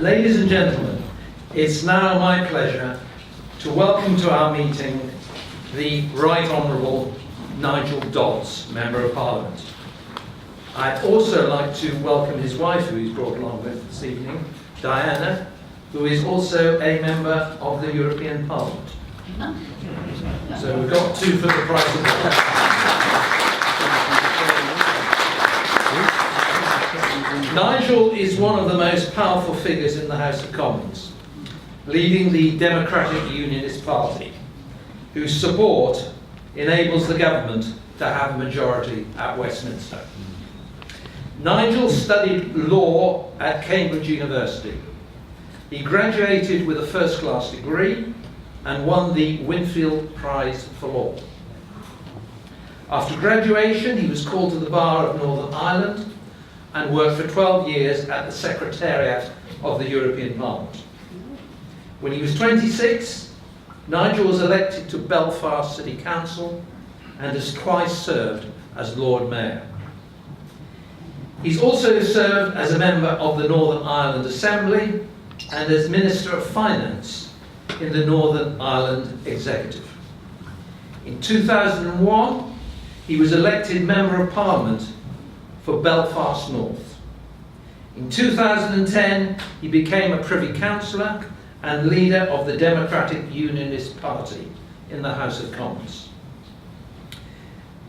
Ladies and gentlemen, it's now my pleasure to welcome to our meeting the Right Honourable Nigel Dodds, Member of Parliament. I'd also like to welcome his wife, who he's brought along with this evening, Diana, who is also a member of the European Parliament. So we've got two for the price of one. Nigel is one of the most powerful figures in the House of Commons, leading the Democratic Unionist Party, whose support enables the government to have a majority at Westminster. Nigel studied law at Cambridge University. He graduated with a first-class degree and won the Winfield Prize for Law. After graduation, he was called to the Bar of Northern Ireland and worked for 12 years at the Secretariat of the European Parliament. When he was 26, Nigel was elected to Belfast City Council and has twice served as Lord Mayor. He's also served as a member of the Northern Ireland Assembly and as Minister of Finance in the Northern Ireland Executive. In 2001, he was elected Member of Parliament for Belfast North. In 2010, he became a Privy Councillor and leader of the Democratic Unionist Party in the House of Commons.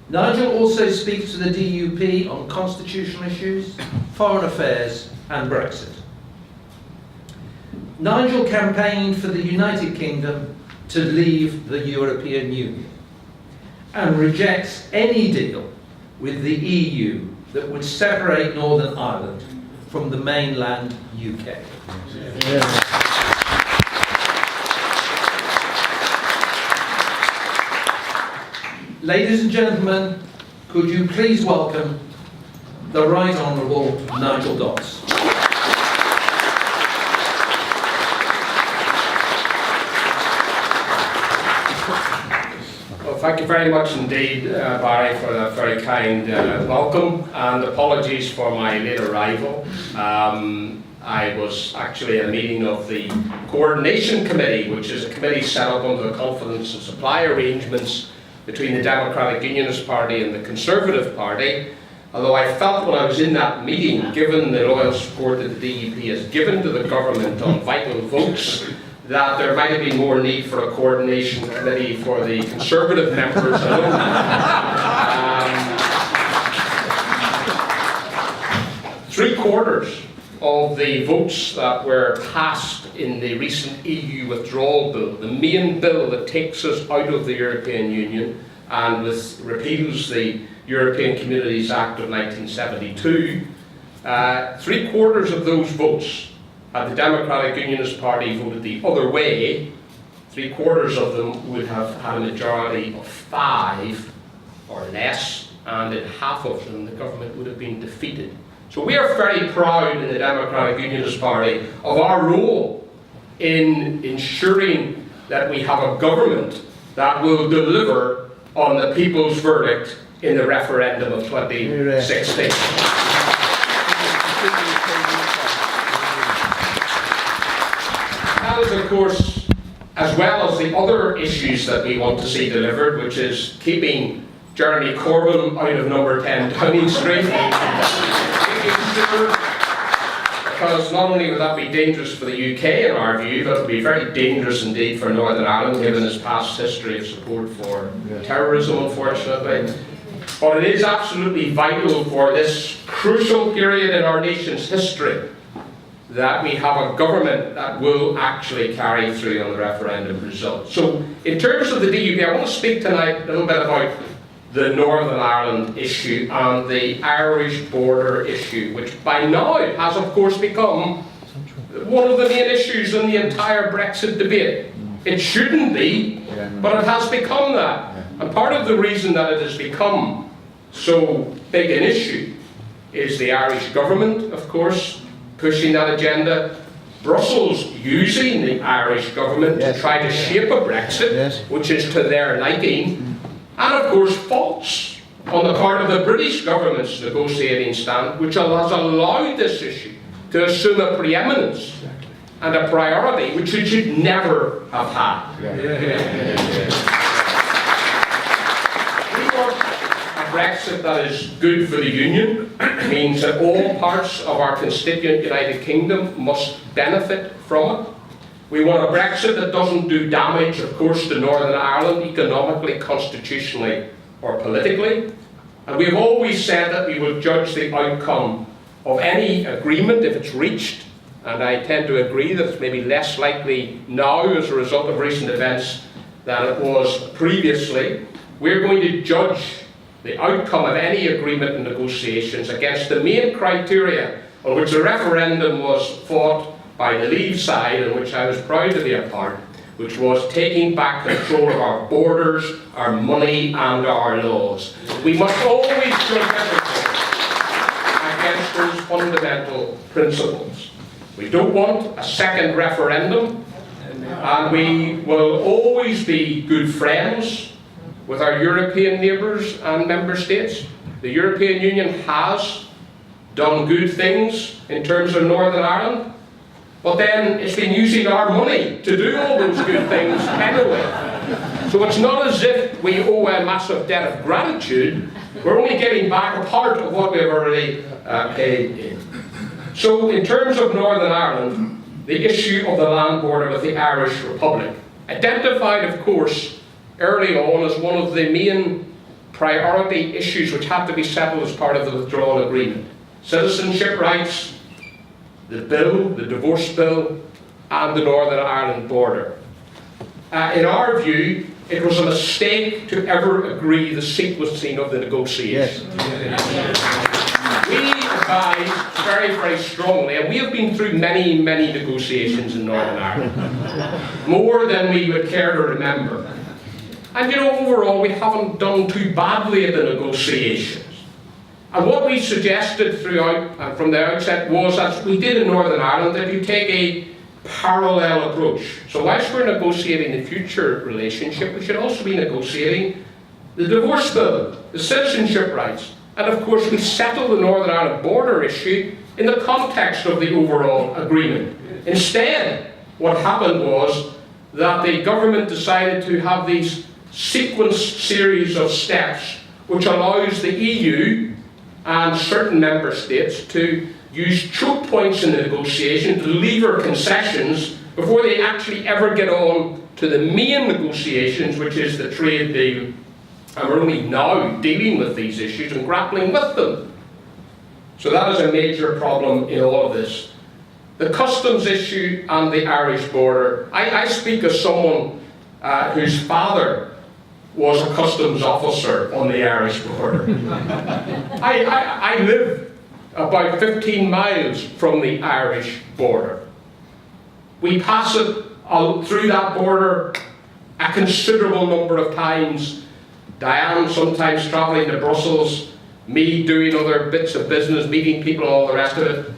Nigel also speaks to the DUP on constitutional issues, foreign affairs and Brexit. Nigel campaigned for the United Kingdom to leave the European Union and rejects any deal with the EU that would separate Northern Ireland from the mainland UK. Ladies and gentlemen, could you please welcome the Right Honourable Nigel Dodds. Well, thank you very much indeed, Barry, for that very kind welcome, and apologies for my late arrival. I was actually at a meeting of the Coordination Committee, which is a committee set up under the Confidence and Supply Arrangements between the Democratic Unionist Party and the Conservative Party. Although I felt when I was in that meeting, given the loyal support that the DUP has given to the government on vital votes, that there might have been more need for a coordination committee for the Conservative members alone. Three-quarters of the votes that were passed in the recent EU withdrawal bill, the main bill that takes us out of the European Union and repeals the European Communities Act of 1972, three-quarters of those votes, had the Democratic Unionist Party voted the other way, three-quarters of them would have had a majority of 5 or less, and in half of them the government would have been defeated. So we are very proud in the Democratic Unionist Party of our role in ensuring that we have a government that will deliver on the people's verdict in the referendum of 2016. That is, of course, as well as the other issues that we want to see delivered, which is keeping Jeremy Corbyn out of number 10 Downing Street. Because not only would that be dangerous for the UK in our view, but it would be very dangerous indeed for Northern Ireland, given its past history of support for terrorism, unfortunately. But it is absolutely vital for this crucial period in our nation's history that we have a government that will actually carry through on the referendum result. So in terms of the DUP, I want to speak tonight a little bit about the Northern Ireland issue and the Irish border issue, which by now has of course become one of the main issues in the entire Brexit debate. It shouldn't be, but it has become that. And part of the reason that it has become so big an issue is the Irish government, of course, pushing that agenda, Brussels using the Irish government to try to shape a Brexit, which is to their liking, and of course faults on the part of the British government's negotiating stand, which has allowed this issue to assume a preeminence and a priority which it should never have had. We want a Brexit that is good for the Union. It means that all parts of our constituent United Kingdom must benefit from it. We want a Brexit that doesn't do damage, of course, to Northern Ireland economically, constitutionally, or politically. And we have always said that we will judge the outcome of any agreement if it's reached, and I tend to agree that it's maybe less likely now as a result of recent events than it was previously. We're going to judge the outcome of any agreement and negotiations against the main criteria on which the referendum was fought by the Leave side, and which I was proud to be a part, which was taking back control of our borders, our money and our laws. We must always judge everything against those fundamental principles. We don't want a second referendum, and we will always be good friends with our European neighbours and member states. The European Union has done good things in terms of Northern Ireland, but then it's been using our money to do all those good things anyway. So it's not as if we owe a massive debt of gratitude. We're only getting back a part of what we've already paid in. So in terms of Northern Ireland, the issue of the land border with the Irish Republic, identified of course early on as one of the main priority issues which had to be settled as part of the withdrawal agreement. Citizenship rights, the bill, the divorce bill, and the Northern Ireland border. In our view, it was a mistake to ever agree the sequencing of the negotiations. We advise very, very strongly, and we have been through many, many negotiations in Northern Ireland, more than we would care to remember. And you know, overall, we haven't done too badly at the negotiations. And what we suggested throughout and from the outset was, as we did in Northern Ireland, that you take a parallel approach. So whilst we're negotiating the future relationship, we should also be negotiating the divorce bill, the citizenship rights, and of course we settle the Northern Ireland border issue in the context of the overall agreement. Instead, what happened was that the government decided to have these sequenced series of steps which allows the EU and certain member states to use choke points in the negotiation to lever concessions before they actually ever get on to the main negotiations, which is the trade deal. And we're only now dealing with these issues and grappling with them. So that is a major problem in all of this. The customs issue and the Irish border. I speak as someone whose father was a customs officer on the Irish border. I live about 15 miles from the Irish border. We pass it through that border a considerable number of times. Diane sometimes travelling to Brussels, me doing other bits of business, meeting people and all the rest of it.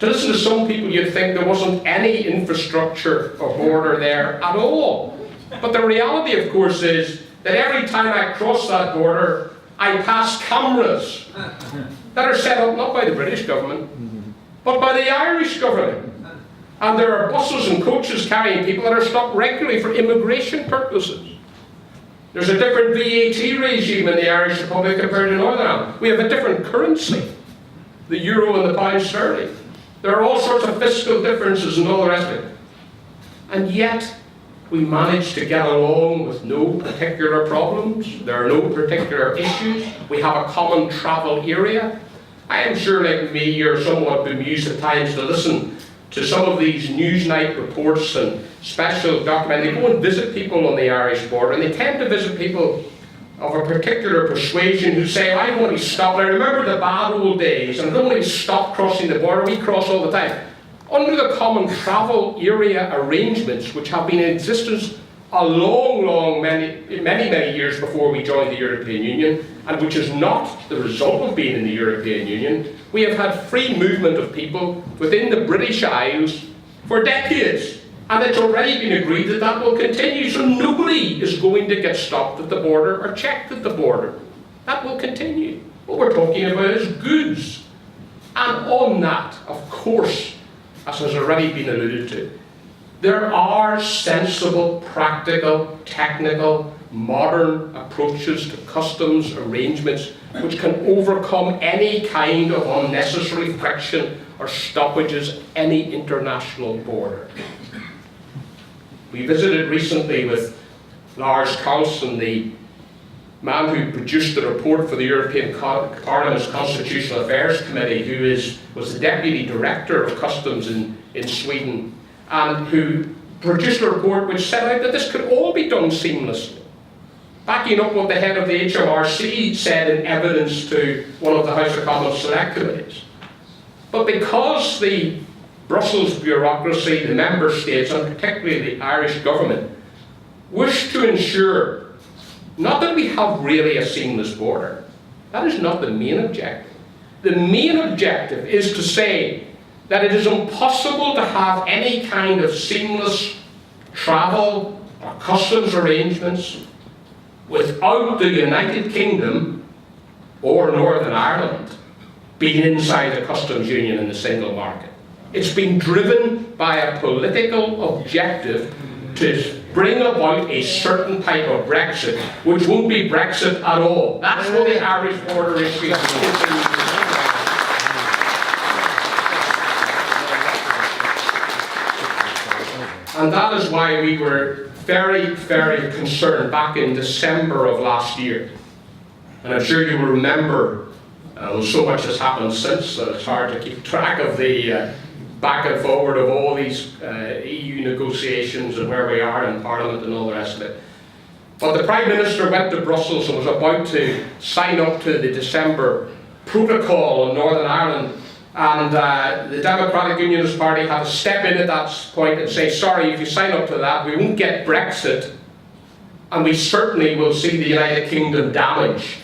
To listen to some people, you'd think there wasn't any infrastructure or border there at all. But the reality, of course, is that every time I cross that border, I pass cameras that are set up not by the British government, but by the Irish government. And there are buses and coaches carrying people that are stopped regularly for immigration purposes. There's a different VAT regime in the Irish Republic compared to Northern Ireland. We have a different currency, the euro and the pound sterling. There are all sorts of fiscal differences and all the rest of it. And yet, we managed to get along with no particular problems. There are no particular issues. We have a common travel area. I am sure, like me, you're somewhat bemused at times to listen to some of these Newsnight reports and special documents. They go and visit people on the Irish border, and they tend to visit people of a particular persuasion who say, I don't want to stop. And I remember the bad old days, and I don't want to stop crossing the border. We cross all the time. Under the common travel area arrangements, which have been in existence many years before we joined the European Union, and which is not the result of being in the European Union, we have had free movement of people within the British Isles for decades. And it's already been agreed that that will continue, so nobody is going to get stopped at the border or checked at the border. That will continue. What we're talking about is goods. And on that, of course, as has already been alluded to, there are sensible, practical, technical, modern approaches to customs arrangements which can overcome any kind of unnecessary friction or stoppages at any international border. We visited recently with Lars Carlson, the man who produced the report for the European Parliament's Constitutional Affairs Committee, who was the Deputy Director of Customs in Sweden, and who produced a report which set out that this could all be done seamlessly, backing up what the head of the HMRC said in evidence to one of the House of Commons Select Committees. But because the Brussels bureaucracy, the member states, and particularly the Irish government, wish to ensure not that we have really a seamless border. That is not the main objective. The main objective is to say that it is impossible to have any kind of seamless travel or customs arrangements without the United Kingdom or Northern Ireland being inside the customs union and the single market. It's been driven by a political objective to bring about a certain type of Brexit, which won't be Brexit at all. That's what the Irish border issue is. And that is why we were very, very concerned back in December of last year. And I'm sure you will remember, so much has happened since that it's hard to keep track of the back and forward of all these EU negotiations and where we are in Parliament and all the rest of it. But the Prime Minister went to Brussels and was about to sign up to the December protocol on Northern Ireland, and the Democratic Unionist Party had to step in at that point and say, sorry, if you sign up to that, we won't get Brexit, and we certainly will see the United Kingdom damaged.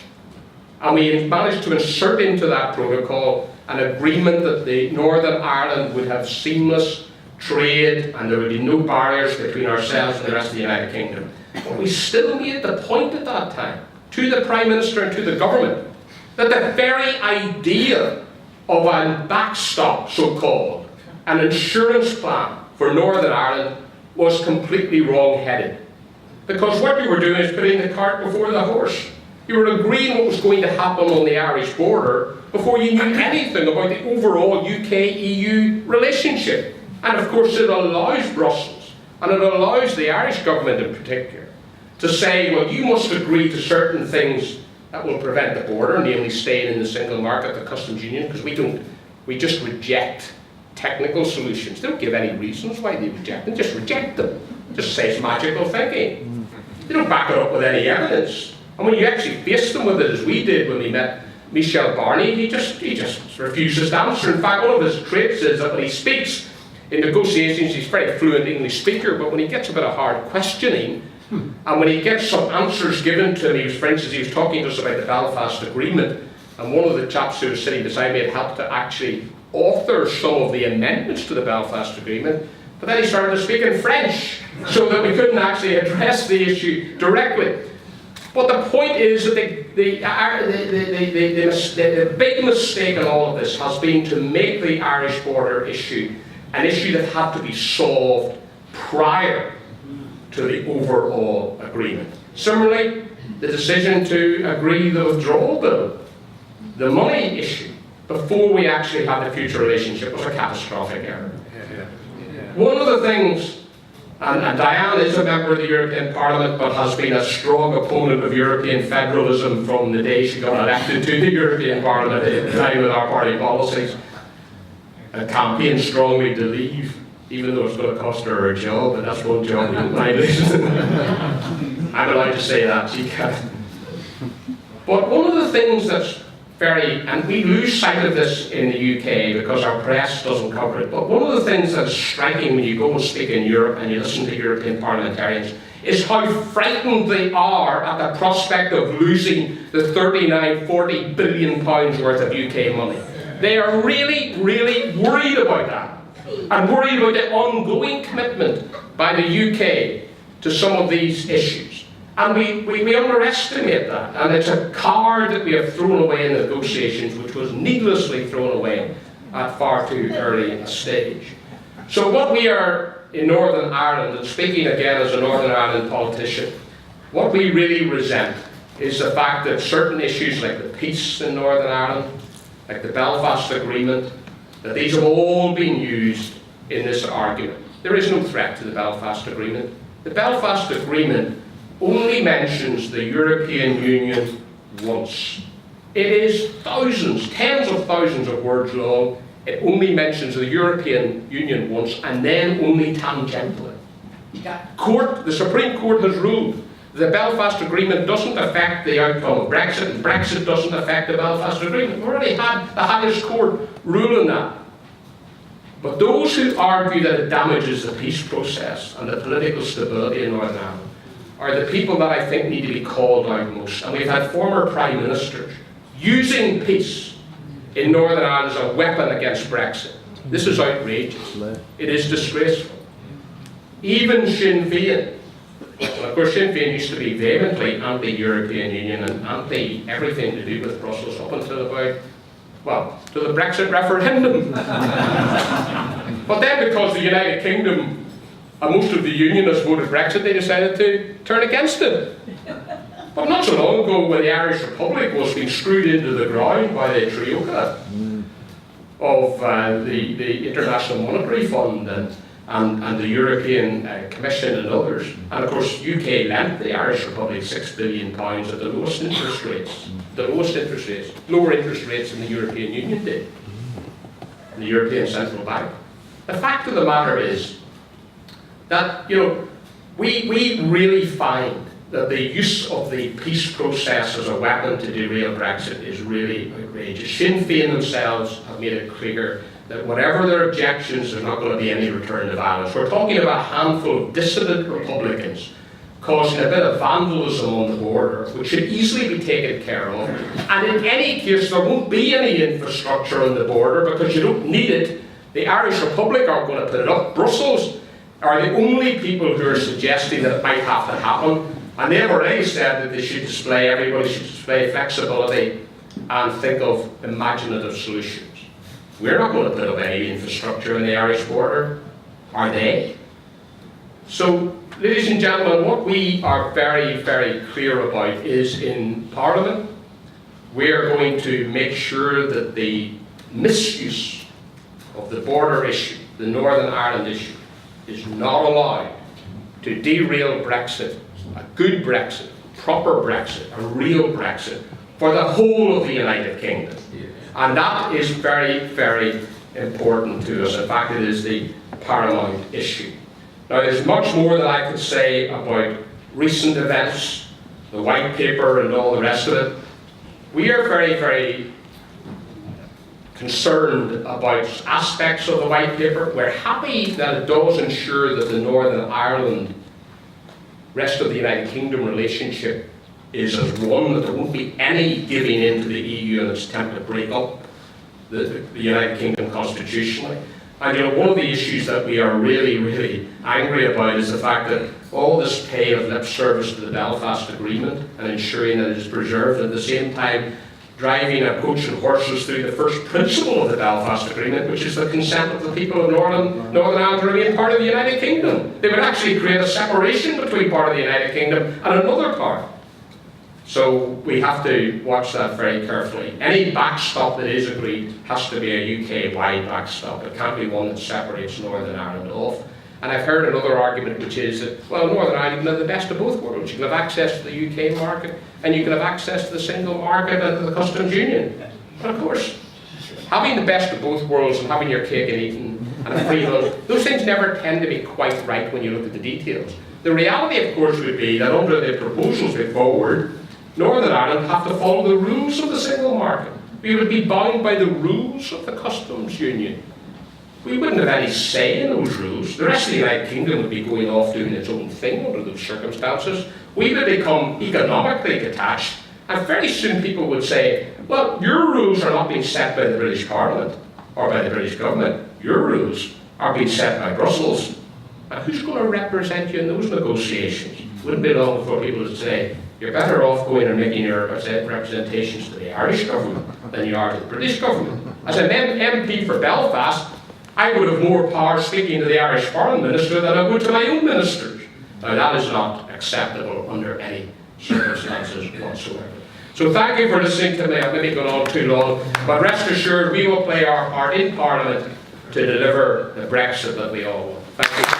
And we managed to insert into that protocol an agreement that the Northern Ireland would have seamless trade and there would be no barriers between ourselves and the rest of the United Kingdom. But we still made the point at that time, to the Prime Minister and to the government, that the very idea of a backstop, so-called, an insurance plan for Northern Ireland was completely wrong-headed. Because what you were doing is putting the cart before the horse. You were agreeing what was going to happen on the Irish border before you knew anything about the overall UK-EU relationship. And of course it allows Brussels, and it allows the Irish government in particular, to say, well, you must agree to certain things that will prevent the border, namely staying in the single market, the customs union, because we just reject technical solutions. They don't give any reasons why they reject them, just reject them. Just say it's magical thinking. They don't back it up with any evidence. And when you actually face them with it, as we did when we met Michel Barnier, he just refuses to answer. In fact, one of his traits is that when he speaks in negotiations, he's a very fluent English speaker, but when he gets a bit of hard questioning, and when he gets some answers given to him, for instance, he was talking to us about the Belfast Agreement, and one of the chaps who was sitting beside me had helped to actually author some of the amendments to the Belfast Agreement, but then he started to speak in French, so that we couldn't actually address the issue directly. But the point is that the big mistake in all of this has been to make the Irish border issue an issue that had to be solved prior to the overall agreement. Similarly, the decision to agree the withdrawal bill, the money issue, before we actually had the future relationship, was a catastrophic error. One of the things, and Diane is a member of the European Parliament, but has been a strong opponent of European federalism from the day she got elected to the European Parliament in line with our party policies, and campaigned strongly to leave, even though it's going to cost her her job, and that's one job we don't mind. I'm allowed to say that, she can. But one of the things that's and we lose sight of this in the UK because our press doesn't cover it, but one of the things that's striking when you go and speak in Europe and you listen to European parliamentarians is how frightened they are at the prospect of losing the 39–40 billion pounds worth of UK money. They are really, really worried about that, and worried about the ongoing commitment by the UK to some of these issues. And we underestimate that, and it's a card that we have thrown away in negotiations, which was needlessly thrown away at far too early a stage. So what we are in Northern Ireland, and speaking again as a Northern Ireland politician, what we really resent is the fact that certain issues like the peace in Northern Ireland, like the Belfast Agreement, that these have all been used in this argument. There is no threat to the Belfast Agreement. The Belfast Agreement only mentions the European Union once. It is thousands, tens of thousands of words long. It only mentions the European Union once, and then only tangentially. The Supreme Court has ruled the Belfast Agreement doesn't affect the outcome of Brexit, and Brexit doesn't affect the Belfast Agreement. We've already had the highest court ruling that. But those who argue that it damages the peace process and the political stability in Northern Ireland are the people that I think need to be called out most. And we've had former Prime Ministers using peace in Northern Ireland as a weapon against Brexit. This is outrageous. It is disgraceful. Even Sinn Féin, and of course Sinn Féin used to be vehemently anti-European Union and anti-everything to do with Brussels up until about, well, to the Brexit referendum. But then because the United Kingdom and most of the Unionists voted Brexit, they decided to turn against it. But not so long ago, when the Irish Republic was being screwed into the ground by the Trioca of the International Monetary Fund and the European Commission and others, and of course UK lent the Irish Republic £6 billion at the lowest interest rates, lower interest rates than the European Union did, and the European Central Bank. The fact of the matter is that, you know, we really find that the use of the peace process as a weapon to derail Brexit is really outrageous. Sinn Féin themselves have made it clear that whatever their objections, there's not going to be any return to violence. We're talking about a handful of dissident Republicans causing a bit of vandalism on the border, which should easily be taken care of. And in any case, there won't be any infrastructure on the border because you don't need it. The Irish Republic aren't going to put it up. Brussels are the only people who are suggesting that it might have to happen. And they've already said that everybody should display flexibility and think of imaginative solutions. We're not going to put up any infrastructure in the Irish border, are they? So, ladies and gentlemen, what we are very, very clear about is in Parliament, we are going to make sure that the misuse of the border issue, the Northern Ireland issue, is not allowed to derail Brexit, a good Brexit, proper Brexit, a real Brexit, for the whole of the United Kingdom. And that is very, very important to us. In fact, it is the paramount issue. Now, there's much more that I could say about recent events, the white paper and all the rest of it. We are very, very concerned about aspects of the white paper. We're happy that it does ensure that the Northern Ireland, rest of the United Kingdom relationship is as one, that there won't be any giving in to the EU in its attempt to break up the United Kingdom constitutionally. And you know, one of the issues that we are really, really angry about is the fact that all this pay of lip service to the Belfast Agreement and ensuring that it is preserved, at the same time driving a coach and horses through the first principle of the Belfast Agreement, which is the consent of the people of Northern Ireland to remain part of the United Kingdom. They would actually create a separation between part of the United Kingdom and another part. So we have to watch that very carefully. Any backstop that is agreed has to be a UK-wide backstop. It can't be one that separates Northern Ireland off. And I've heard another argument, which is that, well, Northern Ireland can have the best of both worlds. You can have access to the UK market, and you can have access to the single market and to the customs union. And of course, having the best of both worlds and having your cake and eating and a free lunch, those things never tend to be quite right when you look at the details. The reality, of course, would be that under the proposals we forward, Northern Ireland have to follow the rules of the single market. We would be bound by the rules of the customs union. We wouldn't have any say in those rules. The rest of the United Kingdom would be going off doing its own thing under those circumstances. We would become economically detached, and very soon people would say, well, your rules are not being set by the British Parliament or by the British government. Your rules are being set by Brussels. And who's going to represent you in those negotiations? It wouldn't be long before people would say, you're better off going and making your representations to the Irish government than you are to the British government. As an MP for Belfast, I would have more power speaking to the Irish Foreign Minister than I would to my own ministers. Now that is not acceptable under any circumstances whatsoever. So thank you for listening to me. I've maybe gone on too long, but rest assured we will play our part in Parliament to deliver the Brexit that we all want. Thank you.